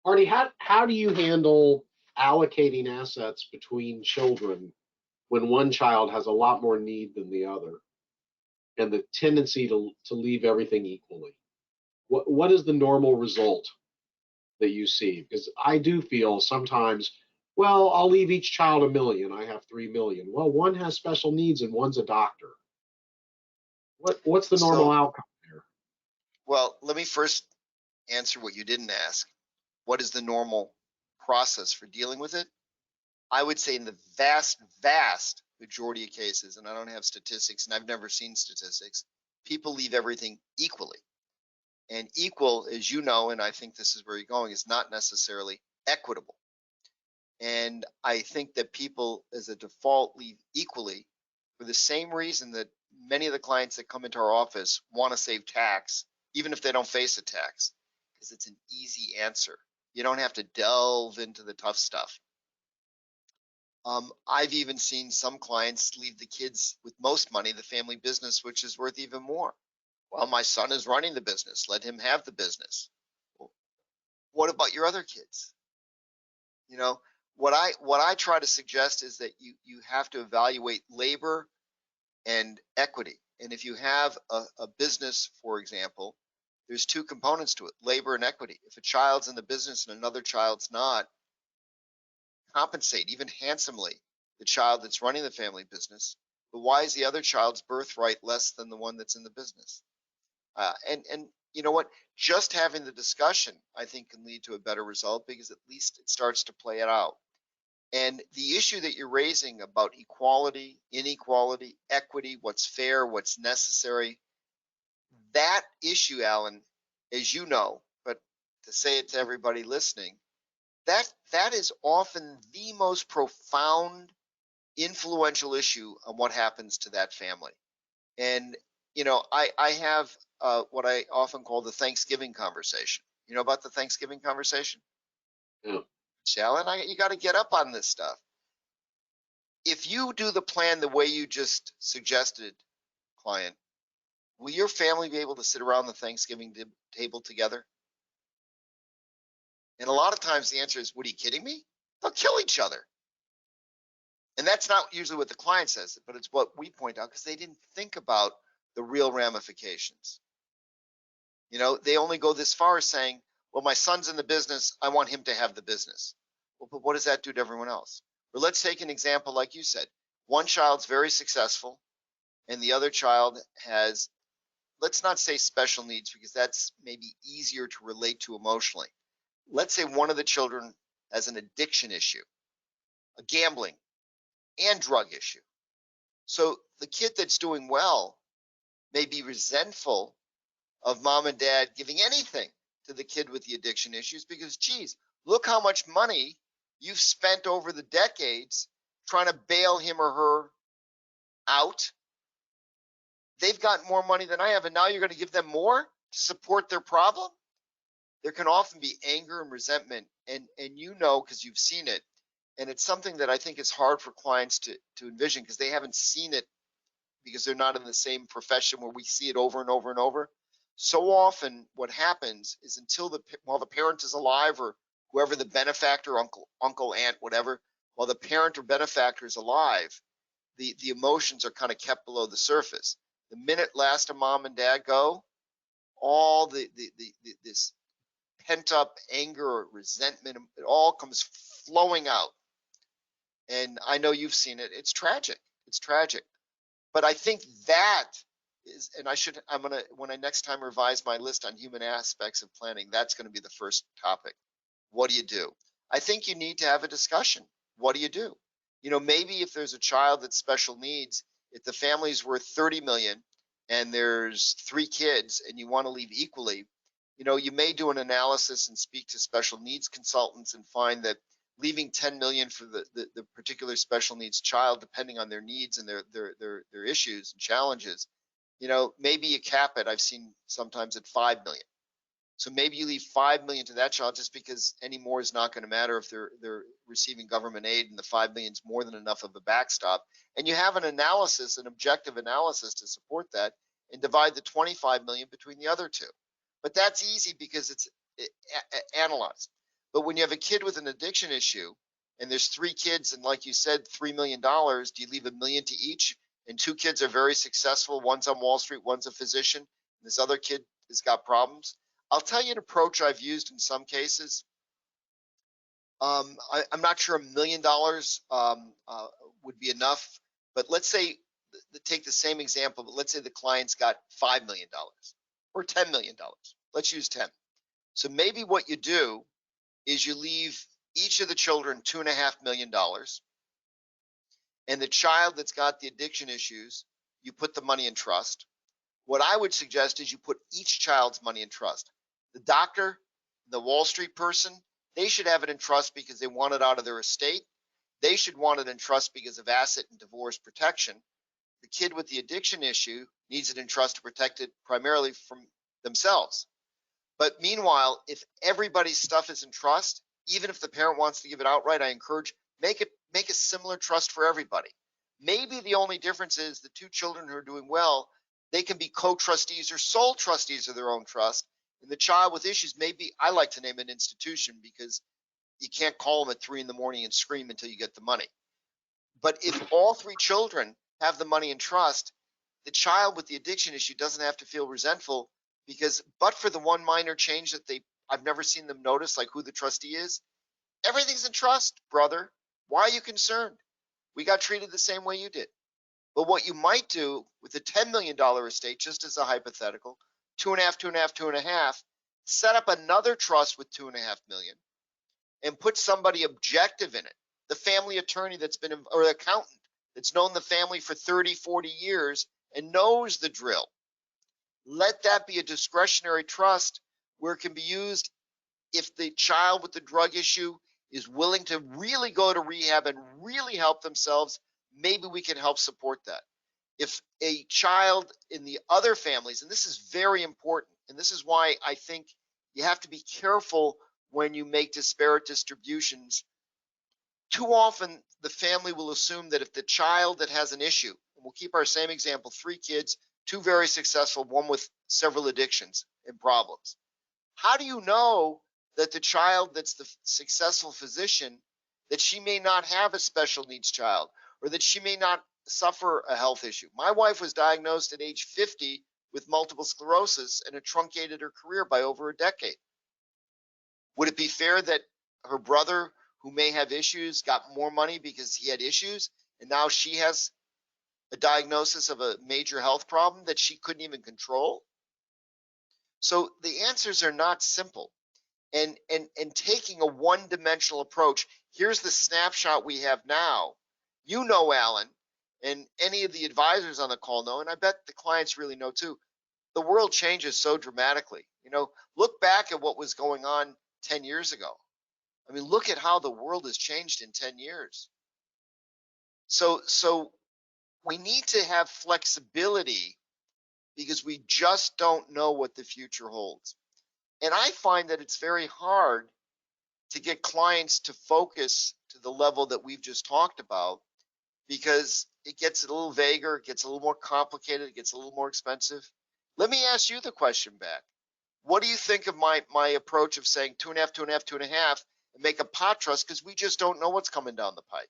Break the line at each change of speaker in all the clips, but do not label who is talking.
Marty, how do you handle allocating assets between children when one child has a lot more need than the other and the tendency to leave everything equally? What is the normal result that you see? Because I do feel sometimes, well, I'll leave each child $1 million. I have 3 million. Well, one has special needs and one's a doctor. What's the normal
So,
outcome there?
well, let me first answer what you didn't ask. What is the normal process for dealing with it? I would say in the vast majority of cases, and I don't have statistics and I've never seen statistics, people leave everything equally. And equal, as you know, and I think this is where you're going, is not necessarily equitable. And I think that people, as a default, leave equally for the same reason that many of the clients that come into our office want to save tax, even if they don't face a tax, because it's an easy answer. You don't have to delve into the tough stuff. I've even seen some clients leave the kids with most money, the family business, which is worth even more. Well, my son is running the business. Let him have the business. Well, what about your other kids? You know, what I try to suggest is that you have to evaluate labor and equity. And if you have a business, for example, there's two components to it, labor and equity. If a child's in the business and another child's not, compensate even handsomely the child that's running the family business. But why is the other child's birthright less than the one that's in the business? And you know what? Just having the discussion, I think, can lead to a better result because at least it starts to play it out. And the issue that you're raising about equality, inequality, equity, what's fair, what's necessary, that issue, Alan, as you know, but to say it to everybody listening, that is often the most profound, influential issue on what happens to that family. And I have what I often call the Thanksgiving conversation. You know about the Thanksgiving conversation?
Yeah.
Alan, you got to get up on this stuff. If you do the plan the way you just suggested, client, will your family be able to sit around the Thanksgiving table together? And a lot of times the answer is, what, are you kidding me? They'll kill each other. And that's not usually what the client says, but it's what we point out because they didn't think about the real ramifications. They only go this far as saying, well, my son's in the business. I want him to have the business. Well, but what does that do to everyone else? Or let's take an example like you said. One child's very successful and the other child has, let's not say special needs because that's maybe easier to relate to emotionally. Let's say one of the children has an addiction issue, a gambling and drug issue. So the kid that's doing well may be resentful of mom and dad giving anything to the kid with the addiction issues because, geez, look how much money you've spent over the decades trying to bail him or her out. They've got more money than I have, and now you're going to give them more to support their problem? There can often be anger and resentment, and because you've seen it, and it's something that I think is hard for clients to envision because they haven't seen it because they're not in the same profession where we see it over and over and over. So often what happens is while the parent is alive or whoever the benefactor, uncle, aunt, whatever, while the parent or benefactor is alive, the emotions are kind of kept below the surface. The minute last a mom and dad go, all this pent up anger or resentment, it all comes flowing out. And I know you've seen it. It's tragic. It's tragic. But I think that is, and I'm going to, when I next time revise my list on human aspects of planning, that's going to be the first topic. What do you do? I think you need to have a discussion. What do you do? Maybe if there's a child that's special needs, if the family's worth 30 million and there's 3 kids and you want to leave equally, you may do an analysis and speak to special needs consultants and find that leaving 10 million for the particular special needs child, depending on their needs and their issues and challenges, maybe you cap it. I've seen sometimes at 5 million. So maybe you leave 5 million to that child just because any more is not going to matter if they're receiving government aid and the 5 million is more than enough of a backstop. And you have an analysis, an objective analysis to support that and divide the 25 million between the other two. But that's easy because it's analyzed. But when you have a kid with an addiction issue and there's 3 kids and like you said, $3 million, do you leave $1 million to each? And 2 kids are very successful. One's on Wall Street, one's a physician. And this other kid has got problems. I'll tell you an approach I've used in some cases. I'm not sure $1 million would be enough, but let's say, take the same example, but let's say the client's got $5 million or $10 million. Let's use 10. So maybe what you do is you leave each of the children $2.5 million, and the child that's got the addiction issues, you put the money in trust. What I would suggest is you put each child's money in trust. The doctor, the Wall Street person, they should have it in trust because they want it out of their estate. They should want it in trust because of asset and divorce protection. The kid with the addiction issue needs it in trust to protect it primarily from themselves. But meanwhile, if everybody's stuff is in trust, even if the parent wants to give it outright, I encourage make a similar trust for everybody. Maybe the only difference is the 2 children who are doing well, they can be co-trustees or sole trustees of their own trust. And the child with issues, maybe I like to name an institution because you can't call them at 3 a.m. and scream until you get the money. But if all 3 children have the money in trust, the child with the addiction issue doesn't have to feel resentful because, but for the one minor change that I've never seen them notice, like who the trustee is, everything's in trust, brother. Why are you concerned? We got treated the same way you did. But what you might do with a $10 million estate, just as a hypothetical, 2.5, 2.5, 2.5, set up another trust with 2.5 million and put somebody objective in it. The family attorney that's been, or the accountant that's known the family for 30, 40 years and knows the drill. Let that be a discretionary trust where it can be used if the child with the drug issue is willing to really go to rehab and really help themselves. Maybe we can help support that. If a child in the other families, and this is very important, and this is why I think you have to be careful when you make disparate distributions. Too often, the family will assume that if the child that has an issue, and we'll keep our same example, 3 kids, 2 very successful, one with several addictions and problems. How do you know that the child that's the successful physician, that she may not have a special needs child, or that she may not suffer a health issue? My wife was diagnosed at age 50 with multiple sclerosis, and it truncated her career by over a decade. Would it be fair that her brother, who may have issues, got more money because he had issues, and now she has a diagnosis of a major health problem that she couldn't even control? So the answers are not simple. And taking a one-dimensional approach, here's the snapshot we have now. You know, Alan, and any of the advisors on the call know, and I bet the clients really know too, the world changes so dramatically. You know, look back at what was going on 10 years ago. I mean, look at how the world has changed in 10 years. So we need to have flexibility because we just don't know what the future holds. And I find that it's very hard to get clients to focus to the level that we've just talked about because it gets a little vaguer, it gets a little more complicated, it gets a little more expensive. Let me ask you the question back. What do you think of my approach of saying 2.5, 2.5, 2.5 and make a pot trust because we just don't know what's coming down the pipe?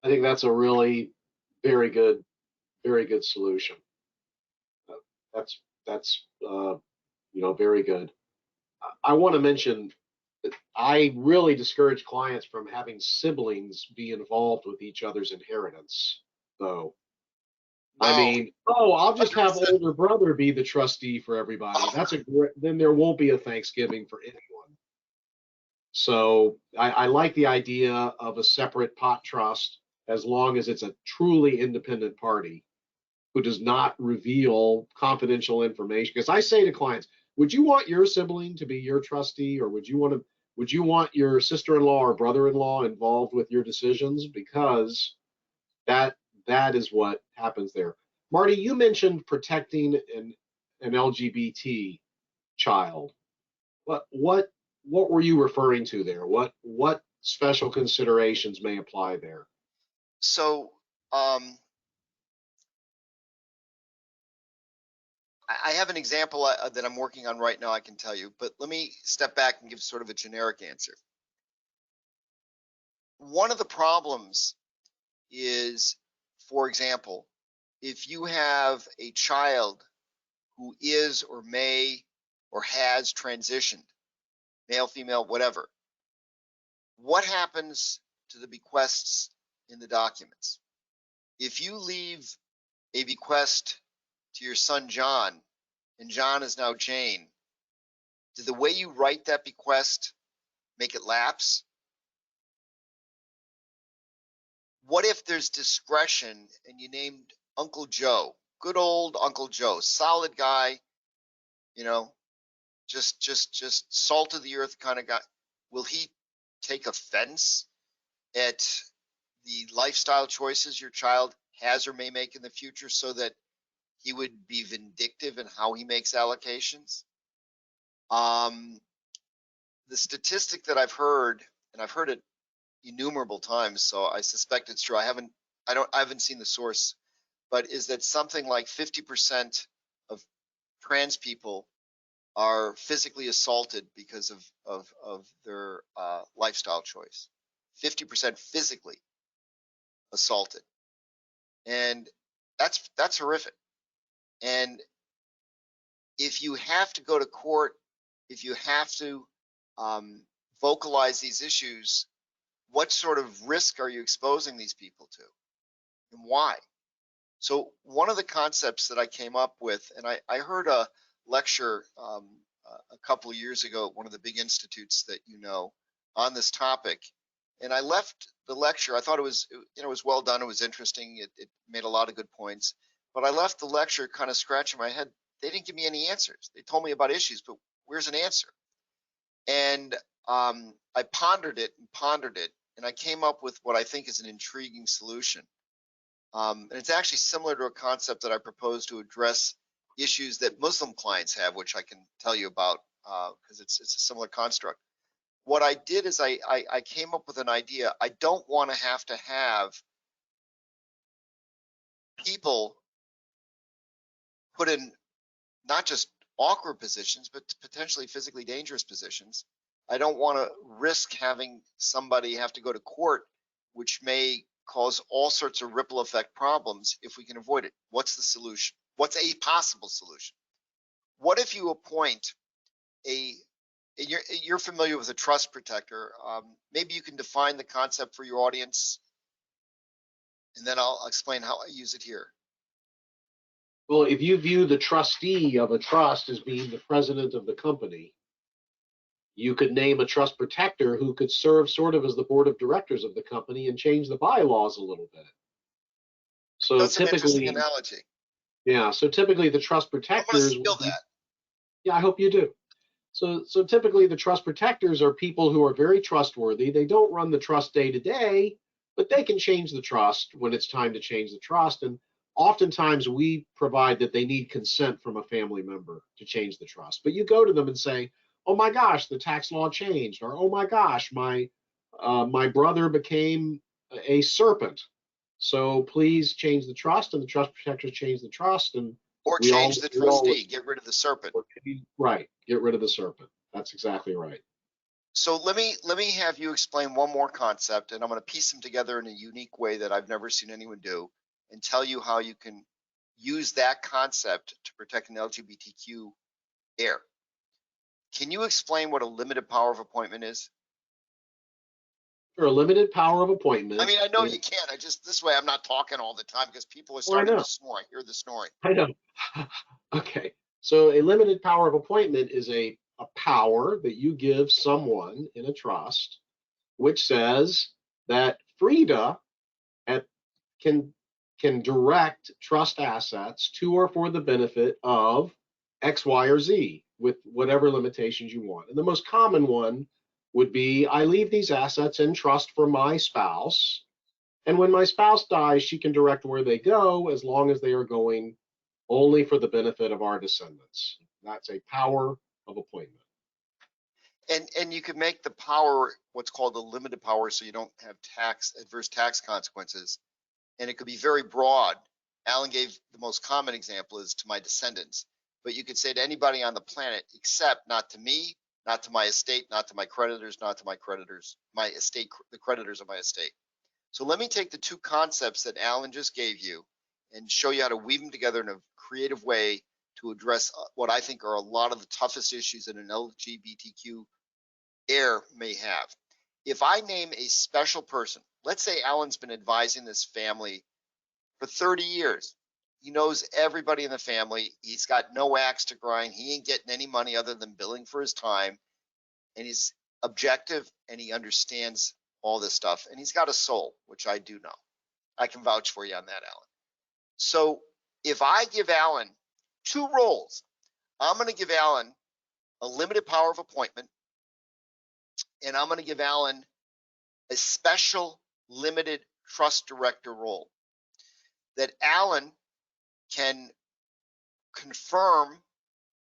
I think that's a really very good solution. That's very good. I want to mention that I really discourage clients from having siblings be involved with each other's inheritance, though. I mean, I'll just have
100%.
older brother be the trustee for everybody. That's then there won't be a Thanksgiving for anyone. So I like the idea of a separate pot trust as long as it's a truly independent party who does not reveal confidential information. Because I say to clients, would you want your sibling to be your trustee, or would you want your sister-in-law or brother-in-law involved with your decisions? Because that is what happens there. Marty, you mentioned protecting an LGBT child. What were you referring to there? What special considerations may apply there?
So I have an example that I'm working on right now, I can tell you, but let me step back and give sort of a generic answer. One of the problems is, for example, if you have a child who is or may or has transitioned, male, female, whatever, what happens to the bequests in the documents? If you leave a bequest to your son John, and John is now Jane, did the way you write that bequest make it lapse? What if there's discretion and you named Uncle Joe, good old Uncle Joe, solid guy, you know, just salt of the earth kind of guy? Will he take offense at the lifestyle choices your child has or may make in the future, so that he would be vindictive in how he makes allocations? The statistic that I've heard, and I've heard it innumerable times, so I suspect it's true. I haven't seen the source, but is that something like 50% of trans people are physically assaulted because of their lifestyle choice. 50% physically assaulted, and that's horrific. And if you have to go to court, if you have to vocalize these issues, what sort of risk are you exposing these people to, and why? So one of the concepts that I came up with, and I heard a lecture a couple of years ago at one of the big institutes that you know on this topic, and I left the lecture. I thought it was well done. It was interesting. It made a lot of good points, but I left the lecture kind of scratching my head. They didn't give me any answers. They told me about issues, but where's an answer? And I pondered it, and I came up with what I think is an intriguing solution. And it's actually similar to a concept that I propose to address issues that Muslim clients have, which I can tell you about because it's a similar construct. What I did is I came up with an idea. I don't want to have people put in not just awkward positions, but potentially physically dangerous positions. I don't want to risk having somebody have to go to court, which may cause all sorts of ripple effect problems if we can avoid it. What's the solution? What's a possible solution? What if you appoint you're familiar with a trust protector. Maybe you can define the concept for your audience, and then I'll explain how I use it here.
Well, if you view the trustee of a trust as being the president of the company, you could name a trust protector who could serve sort of as the board of directors of the company and change the bylaws a little bit. So
That's an interesting
typically,
analogy.
yeah, so typically the trust
I'm
protectors
going to steal that.
yeah, I hope you do. So typically the trust protectors are people who are very trustworthy. They don't run the trust day to day, but they can change the trust when it's time to change the trust. And oftentimes we provide that they need consent from a family member to change the trust. But you go to them and say, "Oh my gosh, the tax law changed," or "Oh my gosh, my brother became a serpent. So please change the trust," and the trust protectors change the trust, and
Or
we
change
all
the trustee, get rid of the serpent.
right, get rid of the serpent. That's exactly right.
So let me have you explain one more concept, and I'm going to piece them together in a unique way that I've never seen anyone do, and tell you how you can use that concept to protect an LGBTQ heir. Can you explain what a limited power of appointment is?
For a limited power of appointment.
I mean, I know you can. I just, this way I'm not talking all the time because people are
Oh, I
starting
know.
to snore. I hear the snoring.
I know. Okay. So a limited power of appointment is a power that you give someone in a trust, which says that Frida can direct trust assets to or for the benefit of X, Y, or Z with whatever limitations you want. And the most common one would be, I leave these assets in trust for my spouse, and when my spouse dies, she can direct where they go as long as they are going only for the benefit of our descendants. That's a power of appointment.
And you can make the power what's called a limited power, so you don't have adverse tax consequences. And it could be very broad. Alan gave the most common example is to my descendants. but you could say to anybody on the planet, except not to me, not to my estate, not to my creditors, not to my creditors, my estate, the creditors of my estate. So let me take the two concepts that Alan just gave you and show you how to weave them together in a creative way to address what I think are a lot of the toughest issues that an LGBTQ heir may have. If I name a special person, let's say Alan's been advising this family for 30 years. He knows everybody in the family. He's got no axe to grind. He ain't getting any money other than billing for his time. And he's objective and he understands all this stuff. And he's got a soul, which I do know. I can vouch for you on that, Alan. So if I give Alan two roles, I'm going to give Alan a limited power of appointment, and I'm going to give Alan a special limited trust director role that Alan can confirm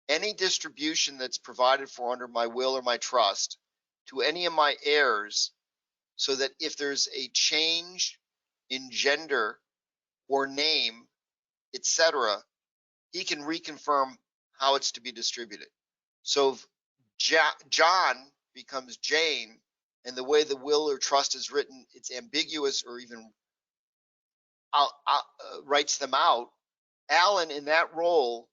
any distribution that's provided for under my will or my trust to any of my heirs, so that if there's a change in gender or name, etc., he can reconfirm how it's to be distributed. So if John becomes Jane, and the way the will or trust is written, it's ambiguous or even writes them out, Alan in that role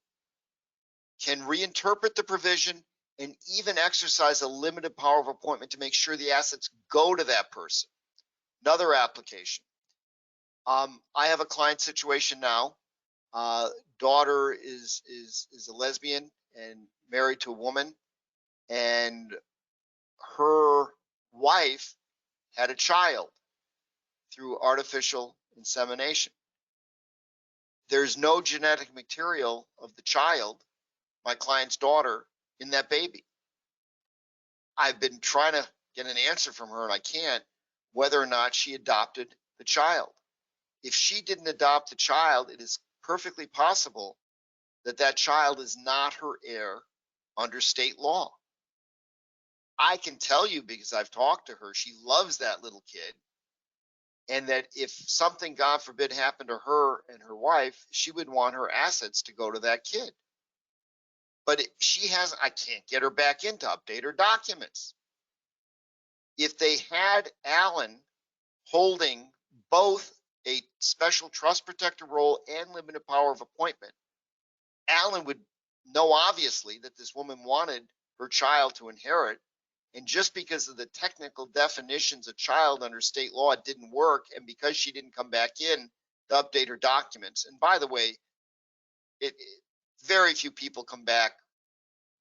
can reinterpret the provision and even exercise a limited power of appointment to make sure the assets go to that person. Another application. I have a client situation now. Daughter is a lesbian and married to a woman, and her wife had a child through artificial insemination. There's no genetic material of the child, my client's daughter, in that baby. I've been trying to get an answer from her, and I can't, whether or not she adopted the child. If she didn't adopt the child, it is perfectly possible that that child is not her heir under state law. I can tell you, because I've talked to her, she loves that little kid, and that if something, God forbid, happened to her and her wife, she would want her assets to go to that kid. But I can't get her back in to update her documents. If they had Alan holding both a special trust protector role and limited power of appointment, Alan would know obviously that this woman wanted her child to inherit, and just because of the technical definitions of child under state law, it didn't work, and because she didn't come back in to update her documents. And by the way, very few people come back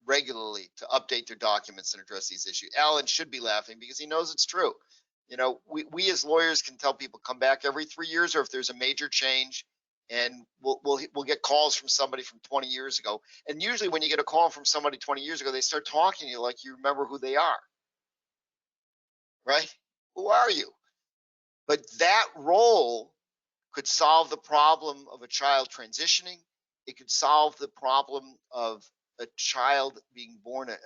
regularly to update their documents and address these issues. Alan should be laughing because he knows it's true. You know, we as lawyers can tell people come back every 3 years, or if there's a major change, and we'll get calls from somebody from 20 years ago. And usually when you get a call from somebody 20 years ago, they start talking to you like you remember who they are, right? Who are you? But that role could solve the problem of a child transitioning. It could solve the problem of a child being born a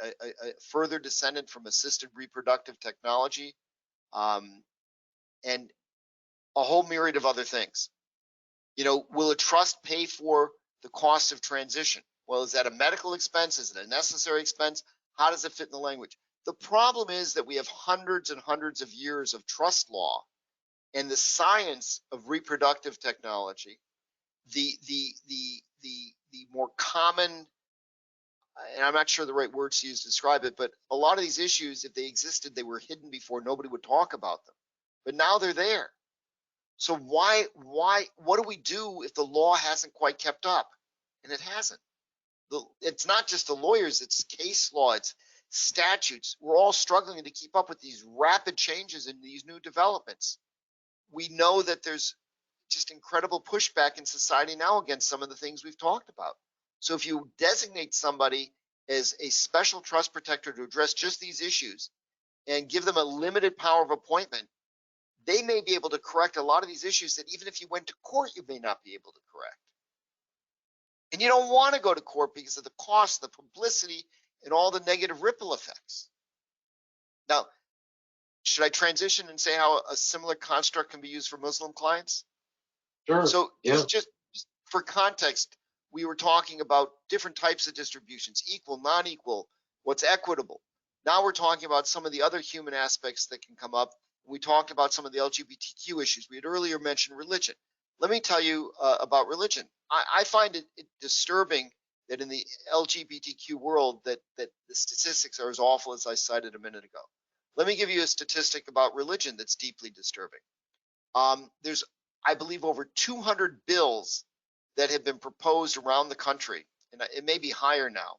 further descendant from assisted reproductive technology, and a whole myriad of other things. You know, will a trust pay for the cost of transition? Well, is that a medical expense? Is it a necessary expense? How does it fit in the language? The problem is that we have hundreds and hundreds of years of trust law and the science of reproductive technology. The more common, and I'm not sure the right words to use to describe it, but a lot of these issues, if they existed, they were hidden before. Nobody would talk about them, but now they're there. So what do we do if the law hasn't quite kept up? And it hasn't. It's not just the lawyers, it's case law, it's statutes. We're all struggling to keep up with these rapid changes and these new developments. We know that there's just incredible pushback in society now against some of the things we've talked about. So if you designate somebody as a special trust protector to address just these issues and give them a limited power of appointment, they may be able to correct a lot of these issues that even if you went to court, you may not be able to correct. And you don't want to go to court because of the cost, the publicity, and all the negative ripple effects. Now, should I transition and say how a similar construct can be used for Muslim clients?
Sure.
So
Yeah.
just for context, we were talking about different types of distributions, equal, non-equal, what's equitable. Now we're talking about some of the other human aspects that can come up. We talked about some of the LGBTQ issues. We had earlier mentioned religion. Let me tell you about religion. I find it disturbing that in the LGBTQ world that the statistics are as awful as I cited a minute ago. Let me give you a statistic about religion that's deeply disturbing. There's, I believe, over 200 bills that have been proposed around the country, and it may be higher now,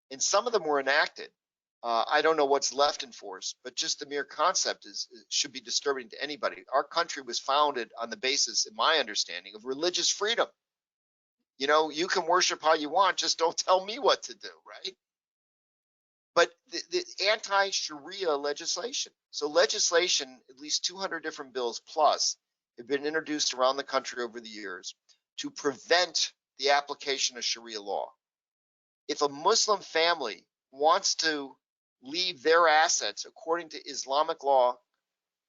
and some of them were enacted. I don't know what's left in force, but just the mere concept should be disturbing to anybody. Our country was founded on the basis, in my understanding, of religious freedom. You know, you can worship how you want, just don't tell me what to do, right? But the anti-Sharia legislation. So legislation, at least 200 different bills plus, have been introduced around the country over the years to prevent the application of Sharia law. If a Muslim family wants to leave their assets according to Islamic law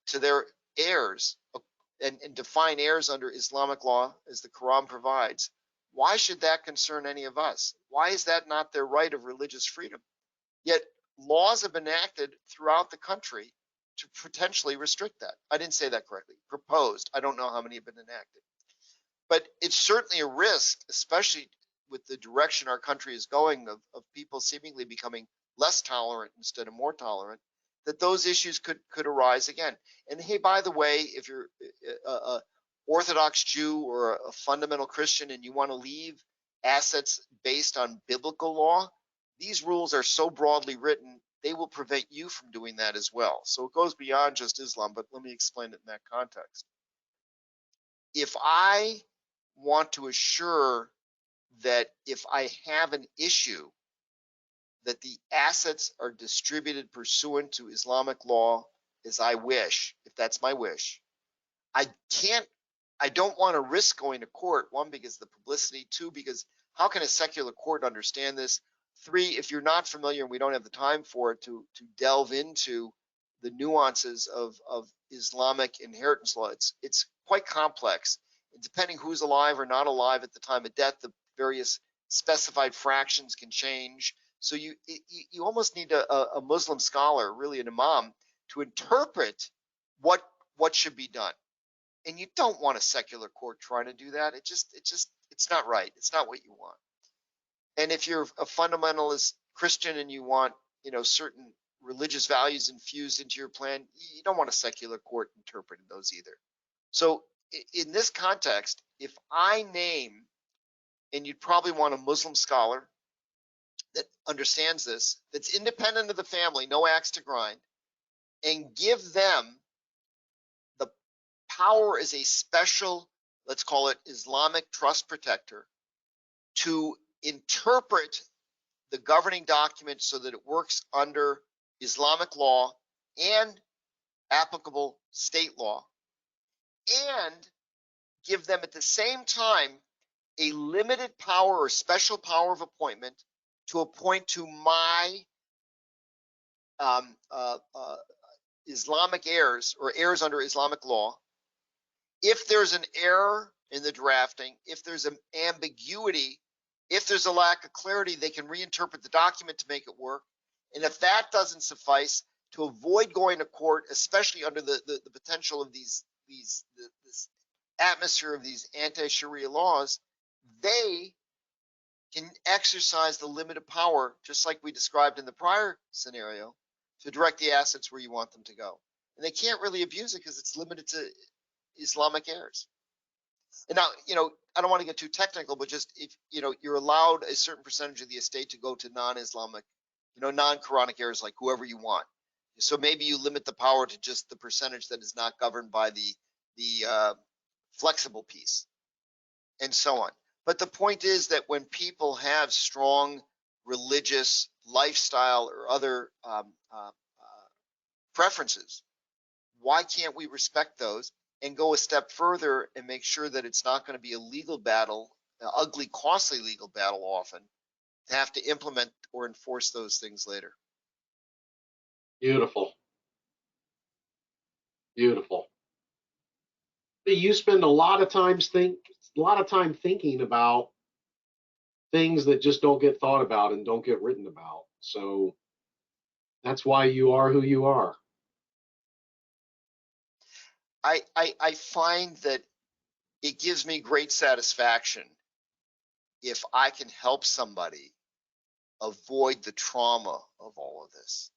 to their heirs and define heirs under Islamic law as the Quran provides, why should that concern any of us? Why is that not their right of religious freedom? Yet laws have been enacted throughout the country to potentially restrict that. I didn't say that correctly. Proposed. I don't know how many have been enacted. But it's certainly a risk, especially with the direction our country is going of people seemingly becoming less tolerant instead of more tolerant, that those issues could arise again. And hey, by the way, if you're a Orthodox Jew or a fundamental Christian and you want to leave assets based on biblical law, these rules are so broadly written, they will prevent you from doing that as well. So it goes beyond just Islam, but let me explain it in that context. If I want to assure that if I have an issue, that the assets are distributed pursuant to Islamic law as I wish, if that's my wish, I don't want to risk going to court. One, because of the publicity. Two, because how can a secular court understand this? Three, if you're not familiar, and we don't have the time for it to delve into the nuances of Islamic inheritance law, it's quite complex. And depending who's alive or not alive at the time of death, the various specified fractions can change. So you almost need a Muslim scholar, really an imam, to interpret what should be done. And you don't want a secular court trying to do that. It's not right. It's not what you want. And if you're a fundamentalist Christian and you want, certain religious values infused into your plan, you don't want a secular court interpreting those either. So in this context, if I name, and you'd probably want a Muslim scholar that understands this, that's independent of the family, no axe to grind, and give them the power as a special, let's call it Islamic trust protector, to interpret the governing document so that it works under Islamic law and applicable state law, and give them at the same time a limited power or special power of appointment to appoint to my Islamic heirs or heirs under Islamic law. If there's an error in the drafting, if there's an ambiguity, if there's a lack of clarity, they can reinterpret the document to make it work. And if that doesn't suffice, to avoid going to court, especially under the potential of this atmosphere of these anti-Sharia laws, they can exercise the limited power, just like we described in the prior scenario, to direct the assets where you want them to go. And they can't really abuse it because it's limited to Islamic heirs. And now, I don't want to get too technical, but just if, you're allowed a certain percentage of the estate to go to non-Islamic, non-Quranic heirs, like whoever you want. So maybe you limit the power to just the percentage that is not governed by the flexible piece, and so on. But the point is that when people have strong religious lifestyle or other preferences, why can't we respect those and go a step further and make sure that it's not going to be a legal battle, an ugly, costly legal battle often, to have to implement or enforce those things later?
Beautiful. Beautiful. You spend a lot of time thinking about things that just don't get thought about and don't get written about. So that's why you are who you are.
I find that it gives me great satisfaction if I can help somebody avoid the trauma of all of this.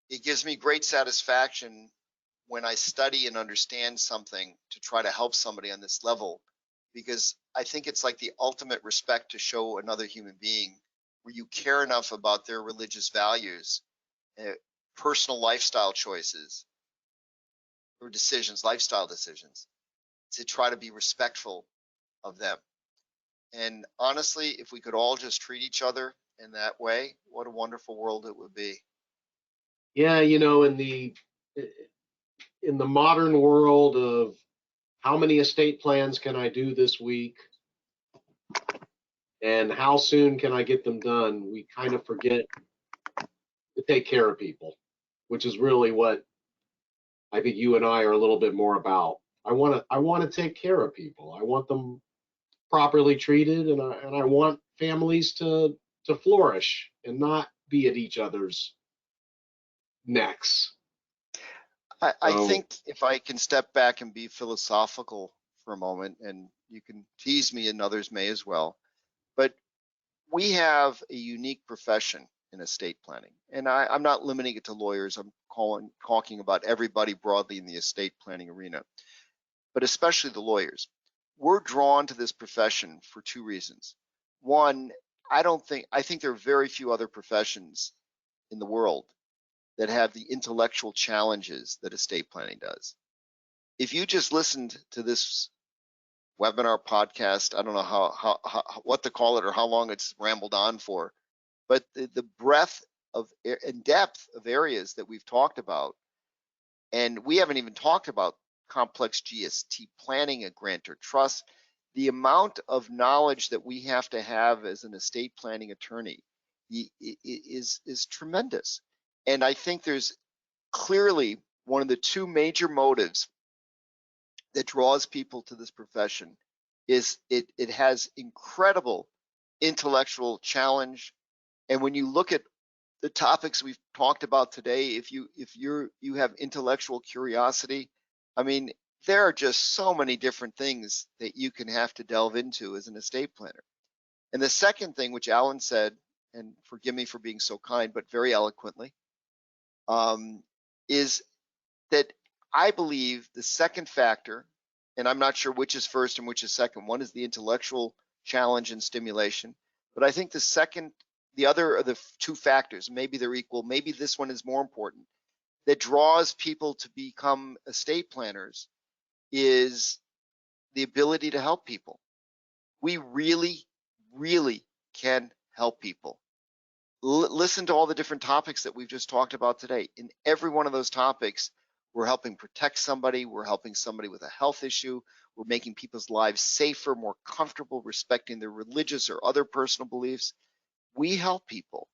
It gives me great satisfaction when I study and understand something to try to help somebody on this level, because I think it's like the ultimate respect to show another human being where you care enough about their religious values, personal lifestyle choices or decisions, lifestyle decisions, to try to be respectful of them. And honestly, if we could all just treat each other in that way, what a wonderful world it would be.
Yeah, in the modern world of how many estate plans can I do this week and how soon can I get them done, we kind of forget to take care of people, which is really what I think you and I are a little bit more about. I want to take care of people. I want them properly treated, and I want families to flourish and not be at each other's necks.
I
So
think if I can step back and be philosophical for a moment, and you can tease me and others may as well, but we have a unique profession in estate planning. And I'm not limiting it to lawyers. I'm talking about everybody broadly in the estate planning arena, but especially the lawyers. We're drawn to this profession for two reasons. One, I think there are very few other professions in the world that have the intellectual challenges that estate planning does. If you just listened to this webinar podcast, I don't know how what to call it or how long it's rambled on for, but the breadth of and depth of areas that we've talked about, and we haven't even talked about complex GST planning, a grantor trust, the amount of knowledge that we have to have as an estate planning attorney is tremendous. And I think there's clearly one of the two major motives that draws people to this profession is it has incredible intellectual challenge. And when you look at the topics we've talked about today, if you have intellectual curiosity, I mean, there are just so many different things that you can have to delve into as an estate planner. And the second thing, which Alan said, and forgive me for being so kind, but very eloquently, is that I believe the second factor, and I'm not sure which is first and which is second. One is the intellectual challenge and stimulation, but I think the other are the two factors. Maybe they're equal. Maybe this one is more important. That draws people to become estate planners is the ability to help people. We really, really can help people. Listen to all the different topics that we've just talked about today. In every one of those topics, we're helping protect somebody. We're helping somebody with a health issue. We're making people's lives safer, more comfortable, respecting their religious or other personal beliefs. We help people.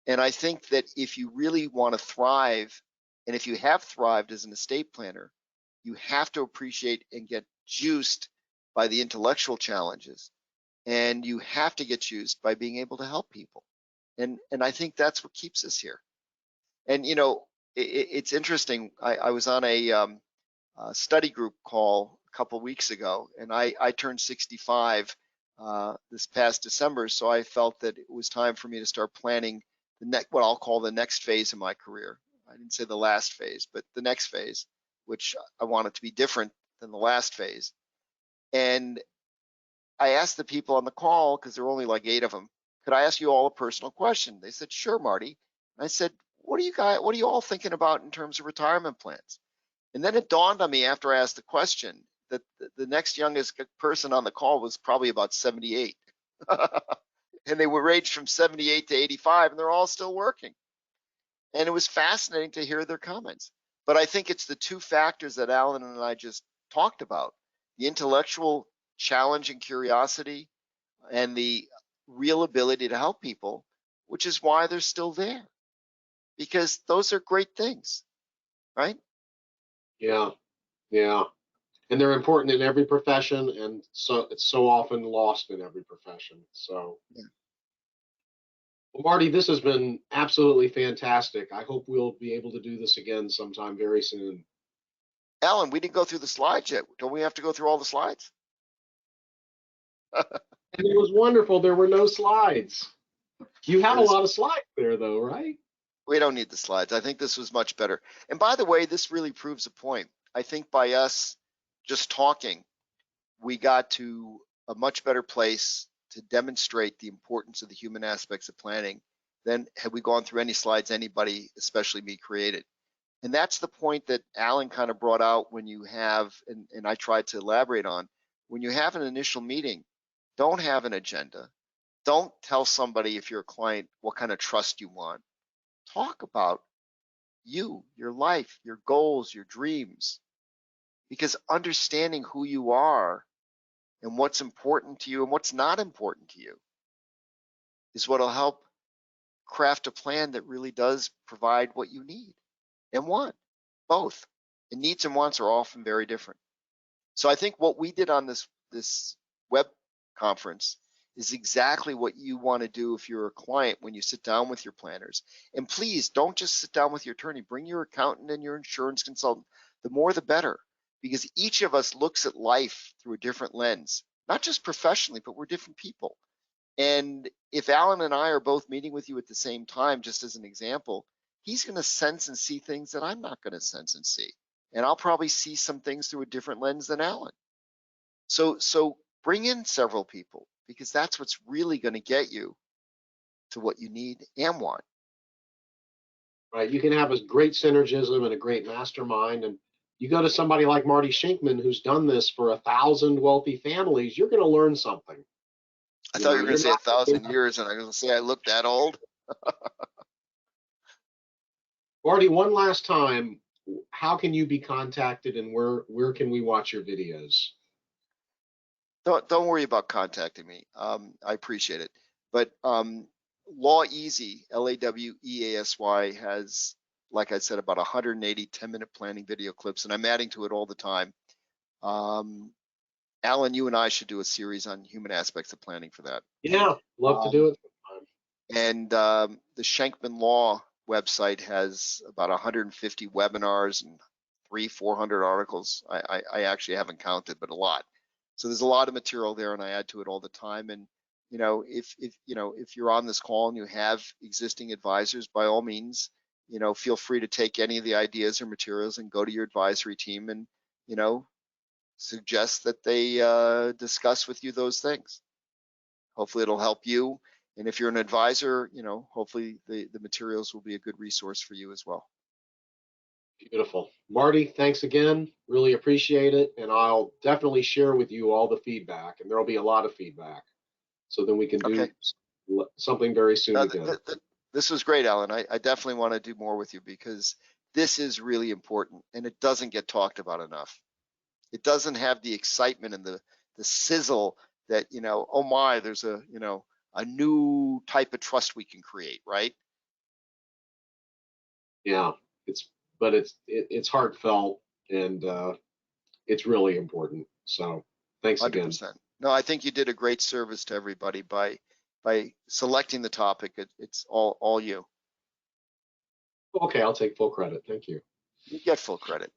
And I think that if you really want to thrive, and if you have thrived as an estate planner, you have to appreciate and get juiced by the intellectual challenges. And you have to get juiced by being able to help people. And I think that's what keeps us here. And it's interesting. I was on a study group call a couple weeks ago, and I turned 65 this past December, so I felt that it was time for me to start planning what I'll call the next phase of my career. I didn't say the last phase, but the next phase, which I want it to be different than the last phase. And I asked the people on the call, because there were only like 8 of them, could I ask you all a personal question? They said, sure, Marty. And I said, what are you all thinking about in terms of retirement plans? And then it dawned on me after I asked the question that the next youngest person on the call was probably about 78. And they were ranged from 78 to 85, and they're all still working. And it was fascinating to hear their comments. But I think it's the two factors that Alan and I just talked about, the intellectual challenge and curiosity and the real ability to help people, which is why they're still there, because those are great things, right?
yeah, yeah. And they're important in every profession, and so it's so often lost in every profession. So,
Yeah.
well, Marty, this has been absolutely fantastic. I hope we'll be able to do this again sometime very soon.
Alan, we didn't go through the slides yet. Don't we have to go through all the slides?
And it was wonderful. There were no slides. You have a
There's-
lot of slides there, though, right?
We don't need the slides. I think this was much better. And by the way, this really proves a point. I think by us just talking, we got to a much better place to demonstrate the importance of the human aspects of planning than had we gone through any slides anybody, especially me, created. And that's the point that Alan kind of brought out when you have, and I tried to elaborate on, when you have an initial meeting, don't have an agenda. Don't tell somebody, if you're a client, what kind of trust you want. Talk about you, your life, your goals, your dreams, because understanding who you are and what's important to you and what's not important to you is what will help craft a plan that really does provide what you need and want, both. And needs and wants are often very different. So I think what we did on this web conference is exactly what you want to do if you're a client when you sit down with your planners. And please don't just sit down with your attorney, bring your accountant and your insurance consultant. The more the better, because each of us looks at life through a different lens, not just professionally, but we're different people. And if Alan and I are both meeting with you at the same time, just as an example, he's going to sense and see things that I'm not going to sense and see. And I'll probably see some things through a different lens than Alan. So bring in several people, because that's what's really going to get you to what you need and want.
Right. You can have a great synergism and a great mastermind. And you go to somebody like Marty Shenkman, who's done this for 1,000 wealthy families, you're going to learn something.
I
You
thought
know,
you were going
you're
to say
not
1,000 years, and I was going to say I look that old.
Marty, one last time, how can you be contacted, and where can we watch your videos?
Don't worry about contacting me. I appreciate it. But Law Easy, LAWEASY, has, like I said, about 180 10-minute planning video clips, and I'm adding to it all the time. Alan, you and I should do a series on human aspects of planning for that.
Yeah, love to do it sometime.
And the Shenkman Law website has about 150 webinars and 400 articles. I actually haven't counted, but a lot. So there's a lot of material there, and I add to it all the time. And if you're on this call and you have existing advisors, by all means, feel free to take any of the ideas or materials and go to your advisory team and suggest that they discuss with you those things. Hopefully it'll help you. And if you're an advisor, hopefully the materials will be a good resource for you as well.
Beautiful. Marty, thanks again. Really appreciate it. And I'll definitely share with you all the feedback, and there'll be a lot of feedback. So then we can do something very soon again.
This was great, Alan. I definitely want to do more with you, because this is really important and it doesn't get talked about enough. It doesn't have the excitement and the sizzle that, oh my, there's a new type of trust we can create, right?
Yeah, it's heartfelt, and it's really important. So thanks
100%.
again.
No, I think you did a great service to everybody by selecting the topic. It's all you.
Okay, I'll take full credit. Thank you.
You get full credit.